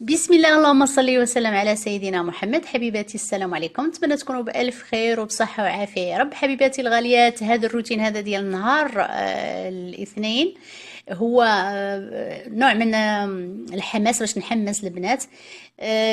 بسم الله، اللهم صل وسلم على سيدنا محمد. حبيباتي السلام عليكم، نتمنى تكونوا بألف خير وبصحة وعافية يا رب. حبيباتي الغاليات، هذا الروتين هذا ديال النهار الاثنين هو نوع من الحماس باش نحمس البنات.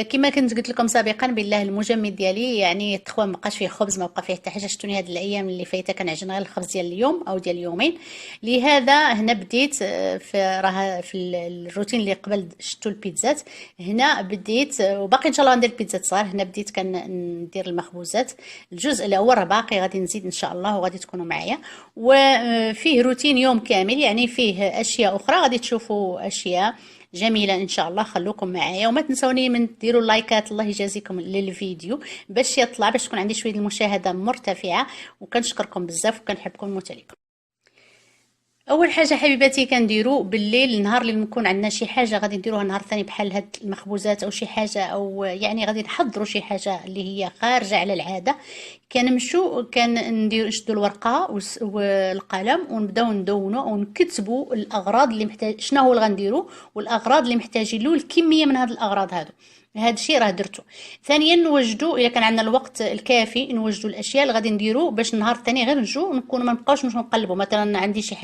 كما كنت قلت لكم سابقا بالله المجمد ديالي، يعني التخوى ما بقاش فيه خبز، ما بقى فيه حتى حاجه. شفتوني هاد الايام اللي فايته كنعجن غير الخبز ديال اليوم او ديال اليومين. لهذا هنا بديت في الروتين اللي قبل شفتوا البيتزات. هنا بديت وباقي ان شاء الله ندير البيتزات صغار. هنا بديت كندير المخبوزات. الجزء الاول راه باقي، غادي نزيد ان شاء الله وغادي تكونوا معايا. وفيه روتين يوم كامل، يعني فيه اشياء اخرى غادي تشوفوا اشياء جميلة إن شاء الله. خلوكم معايا وما تنسوني من ديروا اللايكات، الله يجازيكم، للفيديو باش يطلع، باش تكون عندي شوية المشاهدة مرتفعة. وكنشكركم بزاف وكنحبكم المتلكم. اول حاجه حبيباتي كنديروا بالليل، النهار اللي نكون عندنا شي حاجه غادي نديروها النهار الثاني بحال هاد المخبوزات او شي حاجه، او يعني غادي نحضروا شي حاجه اللي هي خارجه على العاده. كنمشوا كنديروا نشدوا الورقه والقلم ونبداو ندونوا او نكتبوا الاغراض اللي محتاج، شنو هو اللي غنديروا والاغراض اللي محتاجين له، الكميه من هاد الاغراض هادو. هذا الشيء راه درته. ثانيا نوجدوا، الا كان عندنا الوقت الكافي نوجدوا الاشياء اللي غادي نديروا باش النهار الثاني غير نجوا نكونوا ما نبقاوش نقلبوا. مثلا عندي شي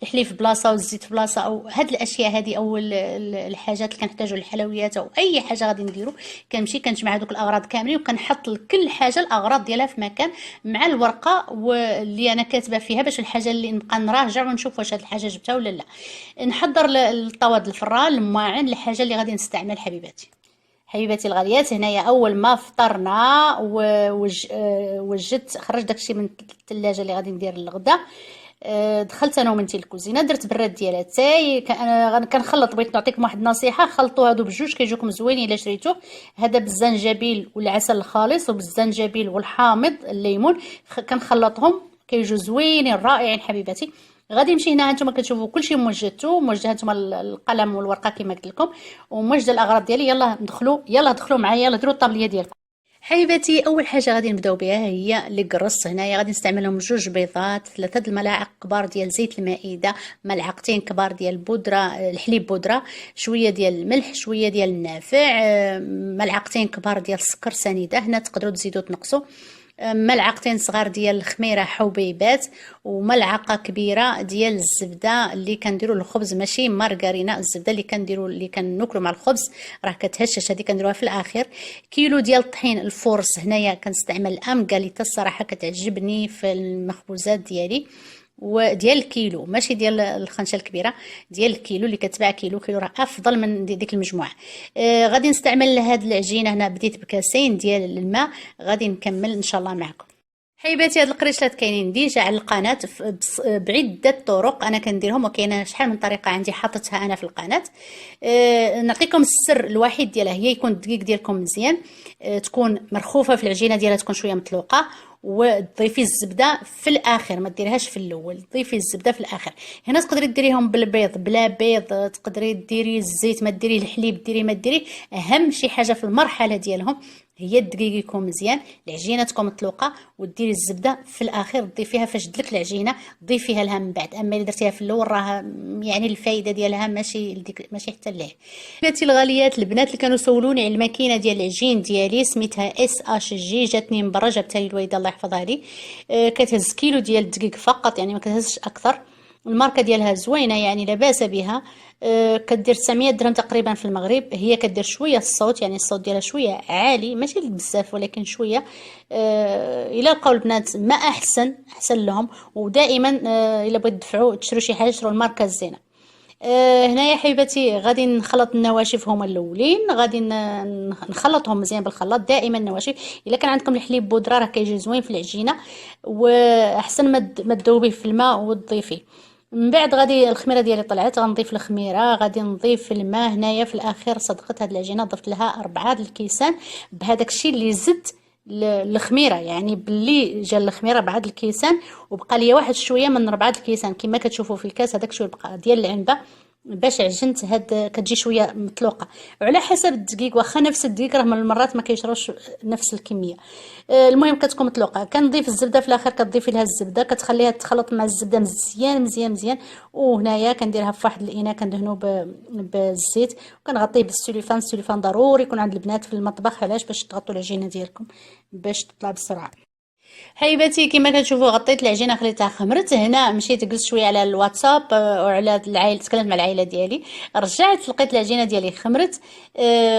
الحليب في بلاصه والزيت في بلاصه، او هاد الاشياء هذه، او الحاجات اللي كنحتاجوا، الحلويات او اي حاجه غادي نديروا. كنمشي كنجمع هذوك الاغراض كاملين وكنحط لكل حاجه الاغراض ديالها في مكان مع الورقه واللي انا كاتبه فيها، باش الحاجه اللي نبقى نراجع ونشوف واش هاد الحاجه جبتها ولا لا. نحضر الطواد الفران، الماعن، الحاجه اللي غادي نستعمل حبيباتي. حبيباتي الغاليات، هنايا اول ما فطرنا وجدت خرجت داكشي من الثلاجه اللي غادي ندير الغدا. دخلت انا ومنتي الكوزينه، درت براد ديال اتاي. انا كنخلط، بغيت نعطيكم واحد النصيحه: خلطوا هادو بجوج كيجوكم زوينين الا شريتوه. هذا بالزنجبيل والعسل الخالص، وبالزنجبيل والحامض الليمون، كنخلطهم كيجوا زوينين رائعين حبيباتي. غادي نمشي هنا، هانتوما كتشوفوا كلشي موجدتو، موجده هانتوما القلم والورقه كما قلت لكم، وموجده الاغراض ديالي. يلا دخلوا معايا، يلا ديروا الطابليه ديالكم حبيباتي. اول حاجه غادي نبداو بها هي القرص. هنايا غادي نستعملهم جوج بيضات، 3 الملاعق كبار ديال زيت المائده، ملعقتين كبار ديال بودره الحليب بودره، شويه ديال الملح، شويه ديال النافع، ملعقتين كبار ديال السكر سنيده. هنا تقدروا تزيدوا تنقصوا. ملعقتين صغار ديال الخميره حبيبات، وملعقه كبيره ديال الزبده اللي كنديروا الخبز، ماشي مارغرينا، الزبده اللي كنديروا اللي كناكلوا مع الخبز راه كتهشش، هذه كنديروها في الاخير. كيلو ديال الطحين الفورس، هنايا كنستعمل الامكاليتا، الصراحه كتعجبني في المخبوزات ديالي. وديال الكيلو، ماشي ديال الخنشه الكبيره، ديال الكيلو اللي كتباع كيلو راه افضل من ديك المجموعه. غادي نستعمل هاد العجينه. هنا بديت بكاسين ديال الماء، غادي نكمل ان شاء الله معكم حبيباتي. هاد القريشلات كاينين ديجا على القناه بعده طرق انا كنديرهم، وكاينه شحال من طريقه عندي حاطتها انا في القناه. نعطيكم السر الوحيد ديالها، هي يكون الدقيق ديالكم مزيان، تكون مرخوفه في العجينه ديالها، تكون شويه مطلوقه، وتضيفي الزبده في الاخر، ما ديريهاش في الاول، ضيفي الزبده في الاخر. هنا تقدري ديريهم بالبيض، بلا بيض تقدري ديري الزيت، ما ديري الحليب، ديري ما ديري. اهم شي حاجه في المرحله ديالهم هي الدقيق يكون مزيان، العجينه تكون مطلوقه، وديري الزبده في الاخر تضيفيها فاش تدلك العجينه، ضيفيها لها من بعد. اما الا درتيها في الاول راه يعني الفايده ديالها ماشي حتى ليه. بناتي الغاليات، البنات اللي كانوا سولوني على الماكينه ديال العجين ديالي، سميتها اس اش جي، جاتني من برا، جابتها لي الوالده الله يحفظها لي. كتهز كيلو ديال الدقيق فقط، يعني ما كتهزش اكثر. الماركه ديالها زوينه، يعني لا باس بها. كدير 900 درهم تقريبا في المغرب. هي كدير شويه الصوت، يعني الصوت ديالها شويه عالي، ماشي بزاف ولكن شويه. الى لقاو البنات ما احسن لهم. ودائما الا بغيت تدفعوا تشروا شي حاجه، شروا الماركه الزينه. هنايا حبيباتي غادي نخلط النواشف هما الاولين، غادي نخلطهم مزيان بالخلاط. دائما النواشف، الا كان عندكم الحليب بودره راه كيجي زوين في العجينه، واحسن ما تذوبيه في الماء وتضيفيه. من بعد غادي الخميره ديالي طلعت، غنضيف الخميره، غادي نضيف الماء. هنايا في الاخير صدقت هاد العجينه ضفت لها 4 الكيسان بهذاك الشيء اللي زدت الخميره، يعني باللي جا الخميره 4 الكيسان، وبقى لي واحد شويه من 4 الكيسان كما كتشوفوا في الكاس. هذاك شويه بقى ديال العنبه باش عجنت هاد كتجي شويه مطلوقه، وعلى حسب الدقيق، واخا نفس الدقيق راه من المرات ما كيشروش نفس الكميه. المهم كتكون مطلوقه. كنضيف الزبده في الاخر، كتضيفي لها الزبده كتخليها تخلط مع الزبده مزيان مزيان مزيان. وهنايا كنديرها في واحد الاناء كندهنو بالزيت، وكنغطيه بالسوليفان. السوليفان ضروري يكون عند البنات في المطبخ، علاش؟ باش تغطوا العجينه ديالكم باش تطلع بسرعه. حبيباتي كما كتشوفوا غطيت العجينه خليتها خمرت. هنا مشيت جلست شويه على الواتساب وعلى العائله، تكلمت مع العائله ديالي، رجعت لقيت العجينه ديالي خمرت.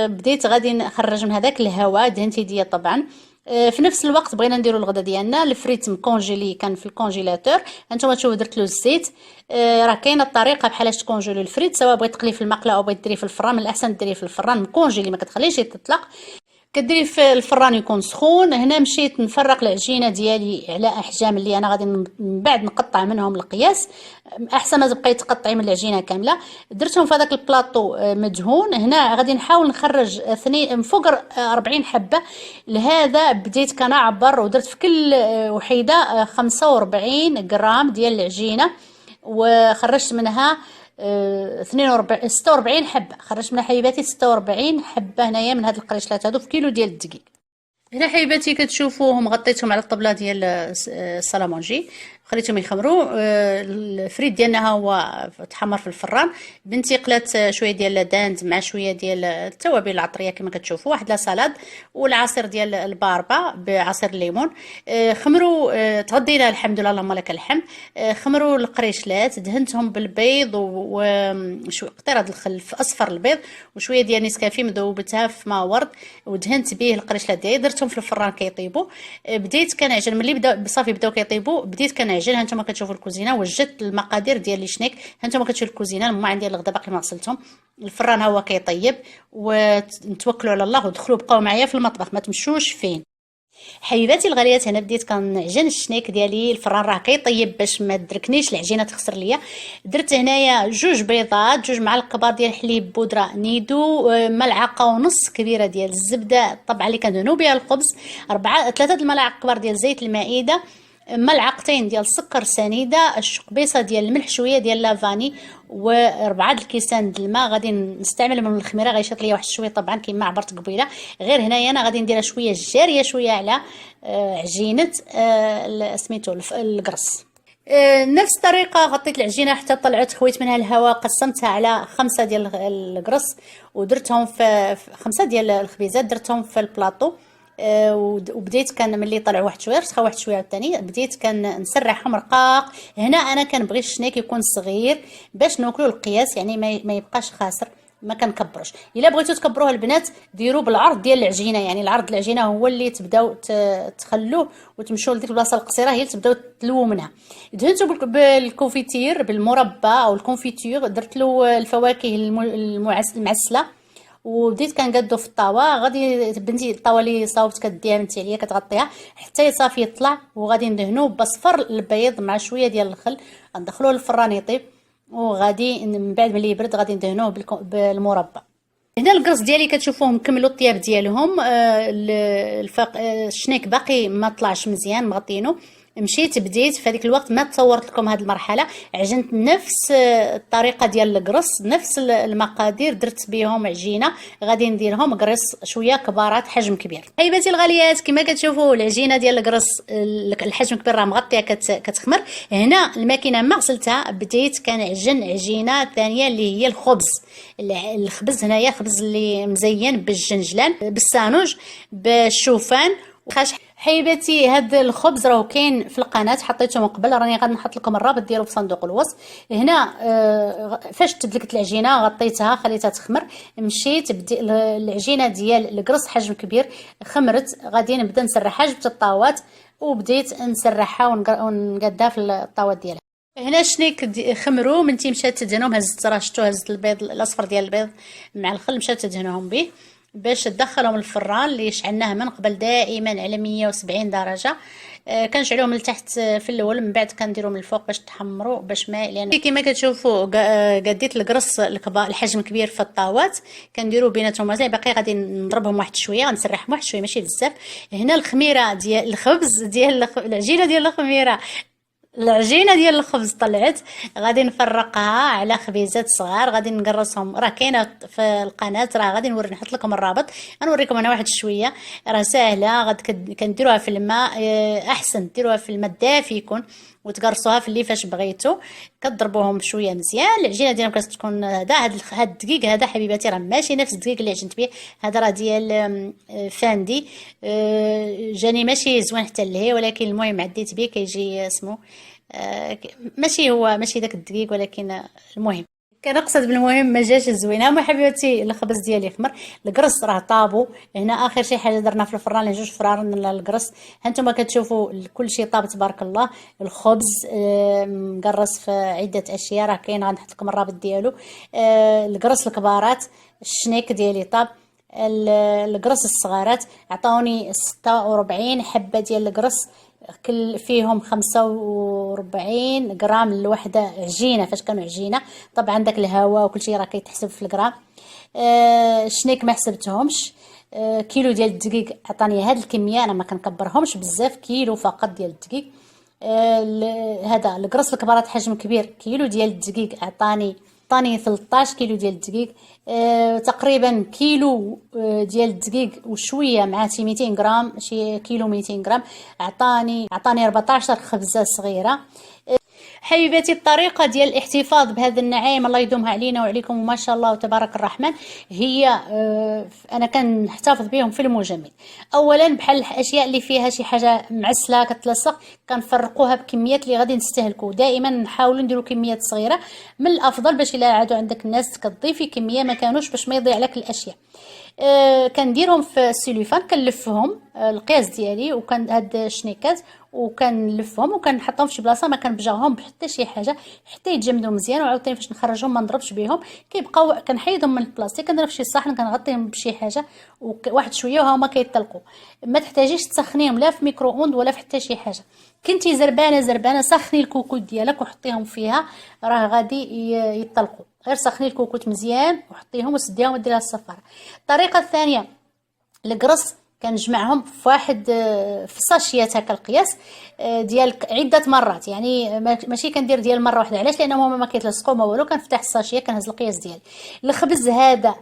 بديت غادي نخرج من هذاك الهواء، دهنت يديا طبعا. في نفس الوقت بغينا نديروا الغدا ديالنا. الفريت مكونجيلي كان في الكونجيلاتور، هانتوما تشوفوا درت له الزيت. راه كاينه الطريقه بحالاش تكونجيلو الفريت، سواء بغيت تقليه في المقله او بغيت ديريه في الفران. من الاحسن ديريه في الفران مكونجيلي، ما كتخليش يتطلق. كديري في الفران يكون سخون. هنا مشيت نفرق العجينه ديالي على احجام اللي انا غادي من بعد نقطع منهم القياس. احسن ما تبقاي تقطعي من العجينه كامله. درتهم في هذاك البلاطو مدهون. هنا غادي نحاول نخرج اثنين فوق 40 حبه. لهذا بديت كنعبر ودرت في كل وحيده 45 غرام ديال العجينه، وخرجت منها 42 46 حبه. خرجت منها حبيباتي 46 حبه هنايا من هاد القريشلات هادو في كيلو ديال الدقيق. هنا حبيباتي كتشوفوهم غطيتهم على الطبله ديال السلامونجي، خليتهم يخمروا. الفريت ديالنا ها هو تحمر في الفران. بنتي قلات شويه ديال الداند مع شويه ديال التوابل العطريه كما كتشوفوا، واحد لا سالاد والعصير ديال الباربا بعصير الليمون. خمروا. تغدينا الحمد لله اللهم لك الحمد. خمروا القريشلات، دهنتهم بالبيض وشويه قطيره الخل اصفر البيض وشويه ديال نسكافيه مذوبتها في ماء ورد، ودهنت به القريشلات ديالي. درتهم في الفران كيطيبوا. بديت كنعجن ملي صافي بداو كيطيبوا، بديت كنعجن. هانتوما كتشوفوا الكوزينه، وجدت المقادير ديال لي شنيك. هانتوما كتشوفوا الكوزينه، الماعن ديال الغدا باقي ما غسلتهم. الفران ها هو كيطيب، ونتوكلوا على الله ودخلوا بقاو معايا في المطبخ، ما تمشوش فين. حبيباتي الغاليات هنا بديت كنعجن الشنيك ديالي. الفران راه كيطيب باش ما تدركنيش العجينه تخسر ليا. درت هنايا 2 بيضات، 2 معالق كبار ديال الحليب بودره نيدو، ملعقه ونص كبيره ديال الزبده طبعا اللي كندهنوا بها الخبز، 3 الملاعق كبار ديال زيت المائده، ملعقتين ديال السكر سنيده، الشقبيصه ديال الملح، شويه ديال لافاني، و4 الكيسان د الماء. غادي نستعمل من الخميره، غيشط ليا واحد شويه طبعا كما عبرت قبيله. غير هنايا انا غادي نديرها شويه جاريه شويه على عجينه سميتو القرص. نفس الطريقه غطيت العجينه حتى طلعت، خويت منها الهواء، قسمتها على 5 ديال القرص ودرتهم في 5 ديال الخبيزات درتهم في البلاطو. وبديت كان ملي طلعوا واحد شويه رسخوا واحد شويه عاوتاني، بديت كان نسرعهم رقاق. هنا انا كنبغي الشنيك يكون صغير باش ناكلوا القياس، يعني ما يبقاش خاسر، ما كنكبروش. الا بغيتوا تكبروه البنات ديروا بالعرض ديال العجينه، يعني العرض العجينه هو اللي تبداو تخلوه وتمشوا لديك البلاصه القصيره هي اللي تبداو تلووا منها. دهنتو بالكونفيتير بالمربى او الكونفيتور، درت له الفواكه المعسله وبديت كنقادو في الطاوه. غادي بنتي الطاوه اللي صاوبت كديها بنتي عليا كتغطيها حتى صافي يطلع، وغادي ندهنوه بصفر البيض مع شويه ديال الخل، ندخلوه للفران يطيب، وغادي من بعد ملي يبرد غادي ندهنوه بالمربى. هنا القرص ديالي كتشوفوهم مكملوا الطياب ديالهم. الشنيك باقي ما طلعش مزيان مغطينه. مشيت بديت في هذيك الوقت ما تصورت لكم هذه المرحله، عجنت نفس الطريقه ديال القرص، نفس المقادير درت بهم عجينه. غادي نديرهم قرص شويه كبارات حجم كبير. حبيباتي الغاليات كما كتشوفوا العجينه ديال القرص الحجم كبير راه مغطيه كتخمر. هنا الماكينه ما غسلتها، بديت كنعجن عجينه ثانيه اللي هي الخبز. الخبز هنايا خبز اللي مزين بالجنجلان بالسانوج بالشوفان وخاش. حبيباتي هذا الخبز راهو كاين في القناه، حطيته من قبل، راني غادي نحط لكم الرابط ديالو في صندوق الوصف. هنا فاش تدلكت العجينه غطيتها خليتها تخمر. مشيت العجينه ديال القرص حجم كبير خمرت، غادي نبدا نسرحها. جبت الطاوات وبديت نسرحها ونقادها في الطاوات ديالها. هنا شنيك خمروا منتي مشات تدهنهم، هزت راه شفتو هزت البيض الاصفر ديال البيض مع الخل مشات تدهنهم به باش تدخلهم الفران اللي شعلناه من قبل دائما على 170 درجه. كنشعلوهم لتحت في الاول، من بعد كنديرهم من الفوق باش تحمروا باش ما لان كما كتشوفوا قديت القرص الحجم كبير في الطاوات كنديروا بيناتهم مزال. باقي غادي نضربهم واحد شويه، غنسرحهم واحد شويه ماشي بزاف. هنا الخميره ديال الخبز ديال العجينه ديال الخميره العجينه ديال الخبز طلعت، غادي نفرقها على خبيزات صغار، غادي نقرصهم، راه كاينه في القناه، راه غادي نحط لكم الرابط، غنوريكم انا واحد شويه، راه ساهله، غاد كنديروها في الماء، احسن ديروها في الماء دافي يكون، وتقرصوها في اللي فاش بغيتو، كضربوهم شويه مزيان. العجينه ديالهم كتكون هاد الدقيق هذا حبيباتي راه ماشي نفس الدقيق اللي عجنت به، هذا راه ديال فاندي، جاني ماشي زوين حتى لهي، ولكن المهم عديت به كيجي اسمه ماشي داك الدقيق، ولكن المهم كنقصد بالمهم ما جاش زوين. هما حبيباتي الخبز ديالي خمر، القرص راه طابو هنا، اخر شي حاجه درنا في الفران جوج فران القرص، هانتوما كتشوفوا كل شيء طاب تبارك الله. الخبز مقرص في عده اشياء، راه كاين غنحط لكم الرابط ديالو. القرص الكبارات، الشنيك ديالي طاب، القرص الصغارات عطاوني 46 حبه ديال القرص، كل فيهم 45 غرام الوحده عجينه، فاش كانوا عجينه طبعا داك الهواء وكل شيء راه كيتحسب في الغرام. الشنيك ما حسبتهمش. كيلو ديال الدقيق عطاني هاد الكميه، انا ما كنكبرهمش بزاف، كيلو فقط ديال الدقيق. هذا القرص الكبارات حجم كبير، كيلو ديال الدقيق عطاني 13 كيلو ديال الدقيق. تقريبا كيلو ديال الدقيق وشويه مع شي 200 غرام، شي كيلو 200 غرام، عطاني 14 خبزه صغيره. حبيباتي الطريقه ديال الاحتفاظ بهذا النعيم الله يدومها علينا وعليكم وما شاء الله وتبارك الرحمن، هي انا كنحتفظ بهم في المجمد. اولا بحال الاشياء اللي فيها شي حاجه معسله كتلصق كنفرقوها بكميات اللي غادي نستهلكوا، دائما نحاولوا نديروا كميات صغيره من الافضل، باش الا عادوا عندك الناس كتضيفي كميه ما كانوش باش ما يضيع لك الاشياء. كنديرهم في السيلوفان، كنلفهم القياس ديالي، وكان هاد الشنيكات وكنلفهم وكنحطهم في شي بلاصه ما كنبجاوهم بحتى شي حاجه حتى يتجمدوا مزيان، وعاوتاني فاش نخرجهم ما نضربش بهم، كيبقاو كنحيدهم من البلاستيك، كنديرهم في شي صحن كنغطيهم بشي حاجه وواحد شويه وهما كيطلقوا. ما تحتاجيش تسخنيهم لا في ميكرو اوند ولا في حتى شي حاجه. كنتي زربانه سخني الكوكوت ديالك وحطيهم فيها، راه غادي يطلقوا، غير سخني الكوكوت مزيان وحطيهم وسديهم وديرها الصفاره. الطريقه الثانيه، القرص كنجمعهم في واحد في ساشيات هكا القياس ديال عده مرات، يعني ماشي كندير ديال مره واحده، علاش؟ لانهم هما ما كيتلصقوا ما والو، كنفتح الساشيه كنهز القياس ديالي. الخبز هذا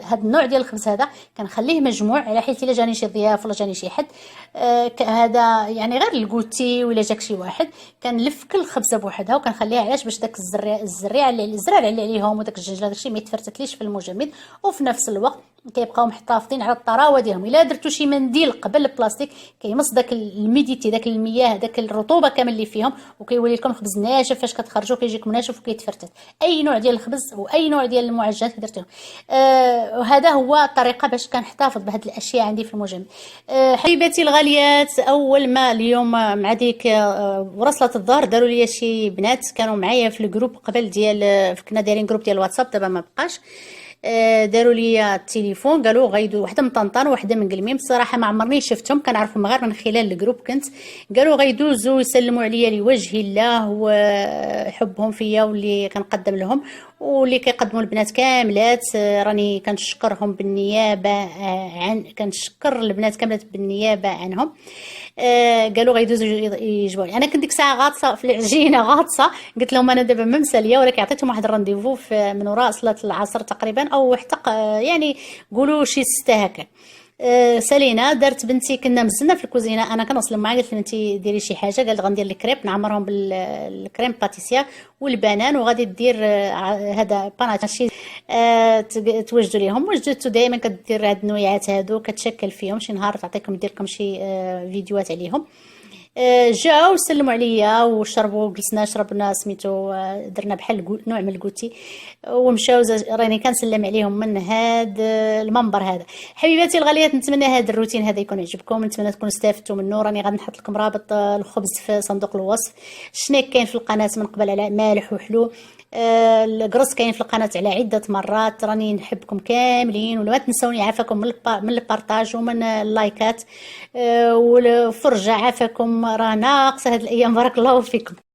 هذا النوع ديال الخبز هذا كنخليه مجموع، على حيث الا جاني شي ضياف ولا جاني شي حد، هذا يعني غير الكوتي ولا جاك شي واحد، كنلف كل خبزه بوحدها وكنخليها، علاش؟ باش داك الزريعه اللي عليهم وداك الجنجله داكشي ما يتفرتكليش في المجمد، وفي نفس الوقت كيبقاو محتفظين على الطراوه ديالهم. الا درتو شي منديل قبل البلاستيك كيمص داك الميديتي، داك المياه، داك الرطوبه كامل اللي فيهم، وكيولي لكم خبز ناشف، فاش كتخرجوا كيجيكم ناشف وكيتفرتت. اي نوع ديال الخبز واي نوع ديال المعجنات درتيهم، وهذا هو الطريقه باش كنحتفظ بهاد الاشياء عندي في المجمد. حبيباتي الغاليات، اول ما اليوم مع ديك ورصلت الظهر داروا لي شي بنات كانوا معايا في الجروب قبل ديال، كنا دايرين جروب ديال الواتساب، دابا ما بقاش، داروا لي التليفون قالوا غيدوا وحده من طنطان وحده من قلميم، بصراحه ما عمرني شفتهم، كنعرفهم غير من خلال الجروب كنت، قالوا غيدوزوا يسلموا عليا لوجه الله وحبهم فيا واللي كنقدم لهم واللي كيقدموا البنات كاملات، راني كنشكرهم بالنيابه كنشكر البنات كاملات بالنيابه عنهم. قالوا غيدوزوا يجبوني، انا كنت ديك الساعه غاطسه في العجينه غاطسه، قلت لهم انا دابا ما مساليه، ولكن عطيتهم واحد الرانديفو من وراء صلاه العصر تقريبا، او حتى يعني قولوا شي 6 هكا. سالينا دارت بنتي، كنا مزلنا في الكوزينه، انا كنوصل معها قلت لها انت ديري شي حاجه، قالت غندير الكريب نعمرهم بالكريم باتيسيا والبنان، وغادي دير هذا باناتشي توجدوا ليهم. وجدتو دائما كدير هاد النويعات هادو كتشكل فيهم، شي نهار تعطيكم ندير لكم شي فيديوهات عليهم. جاو سلموا عليا وشربوا، جلسنا شربنا سميتو، درنا بحال نوع من الكوتي ومشاو، راني كنسلم عليهم من هاد المنبر هذا. حبيباتي الغاليات، نتمنى هذا الروتين هذا يكون عجبكم، نتمنى تكونوا استفدتوا منه. راني غادي نحط لكم رابط الخبز في صندوق الوصف، الشنيك كاين في القناه من قبل على مالح وحلو، القرص كاين في القناه على عده مرات. راني نحبكم كاملين، ولا تنسوني عافاكم من البارطاج ومن اللايكات، والفرجه عافاكم راه ناقصه هاد الايام، بارك الله فيكم.